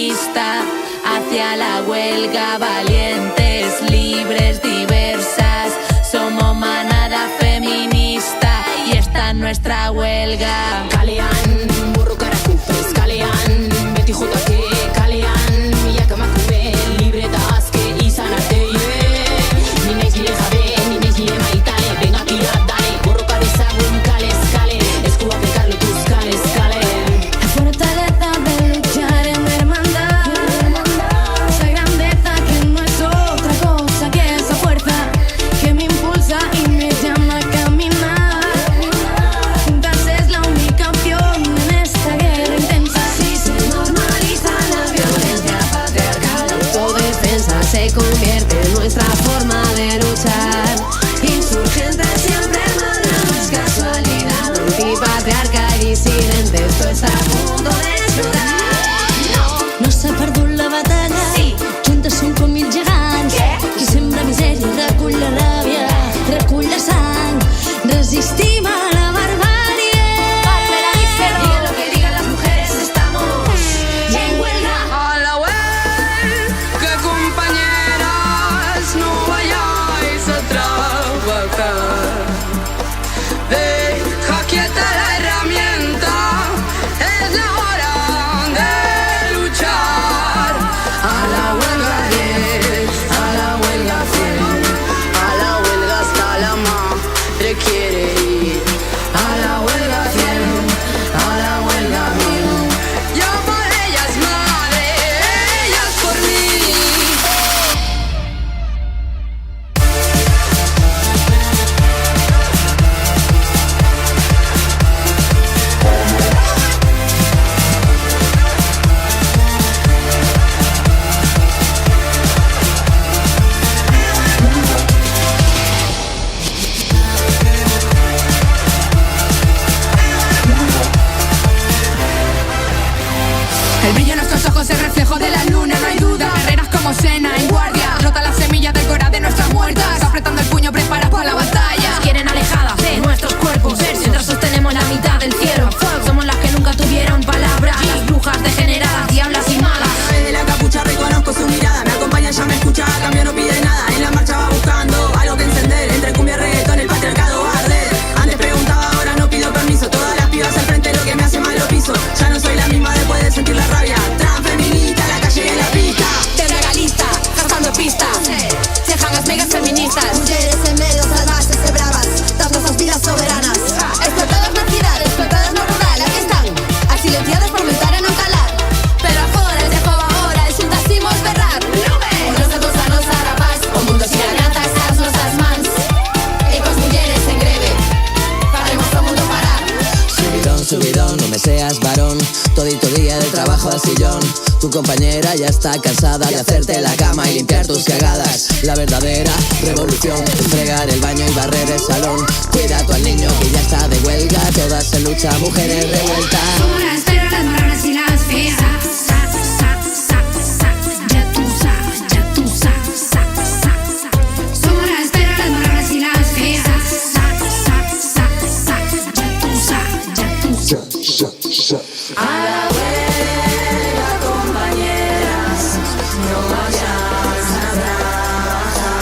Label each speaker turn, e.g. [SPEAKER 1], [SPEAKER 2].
[SPEAKER 1] feminista, hacia la huelga, valientes, libres, diversas. Somos manada feminista y esta es nuestra huelga.
[SPEAKER 2] Kalean, burro karakupes, kalean, beti jotake, kalean, milaka emakume, libre eta azke izan arte, Ni naiz nire jabe, ni naiz nire maitale, venga tira, dale, borroka dezagun kalez kale, eskuak elkarlotuz kalez kale.
[SPEAKER 3] La fortaleza de luchar en hermandad, esa grandeza que no es otra cosa que esa fuerza que me impulsa y me llama a caminar. Juntas es la única opción en esta guerra intensa. Si se normaliza la violencia patriarcal, autodefensa se convierte en nuestra forma de luchar. Insurgente siempre manda, no es casualidad. Antipatriarca y disidente, esto está a punto de explotar. No s'ha perdut la batalla, sí. Juntes som com mil gegants. Qui sembra misèria recull la ràbia, recull la sang. Resistim a la barbàrie. Digan lo que digan las mujeres, estamos en huelga.
[SPEAKER 4] A la huelga, compañeras, no vayáis a trabajar. Deja quieta la herramienta, es la hora de luchar. A la huelga bien, a la huelga fiel, a la huelga hasta la madre quiere ir. A la huelga fiel, a la huelga bien. Yo por ellas madre, ellas por mí.
[SPEAKER 5] El brillo en nuestros ojos es reflejo de la luna, no hay duda. Guerreras como Sena en guardia, rota la semilla del corazón de nuestras muertas. Apretando el puño, preparadas para la batalla.
[SPEAKER 3] Nos quieren alejadas de nuestros cuerpos, mientras sostenemos la mitad del cielo. Somos las que nunca tuvieron palabra, las brujas degeneradas, diablas y malas.
[SPEAKER 2] A través de la capucha reconozco su mirada, me acompaña, ya me escucha, a cambio no pide nada. En la marcha va buscando algo que encender, entre cumbia y reggaetón el patriarcado va a arder. Antes preguntaba, ahora no pido permiso, todas las pibas al frente, lo que me hace mal lo piso. Ya no soy la misma después de sentir la rabia. Transfeminista, la calle y en la pista.
[SPEAKER 3] Legalista, cazando pistas, cejan las megas feministas.
[SPEAKER 6] Mujeres en medio salvajes y bravas, dando sus vidas soberanas. Explotadas na cidade, explotadas no rural, aquí están, as silenciadas por lutar e non calar. Pero agora, de como agora, xuntas imos berrar. Nos anos a nosa rapaz, o mundo sin alianzas as nosas mans. E cos mulleres en greve, faremos o mundo parar.
[SPEAKER 7] Subidón, subidón, no me seas varón. Todito día de trabajo al sillón. Tu compañera ya está cansada de hacerte la cama y limpiar tus cagadas. La verdadera revolución es fregar el baño y barrer el salón. Cuida tú al niño que ya está de huelga. Todas en lucha, mujeres revueltas.
[SPEAKER 3] Somos las perras, las marronas y las feas. Ya tú sabes, ya tú sabes. Somos las perras, las marronas y las feas. Ya tú sabes.
[SPEAKER 1] A la huelga, compañeras, no vayáis a trabajar.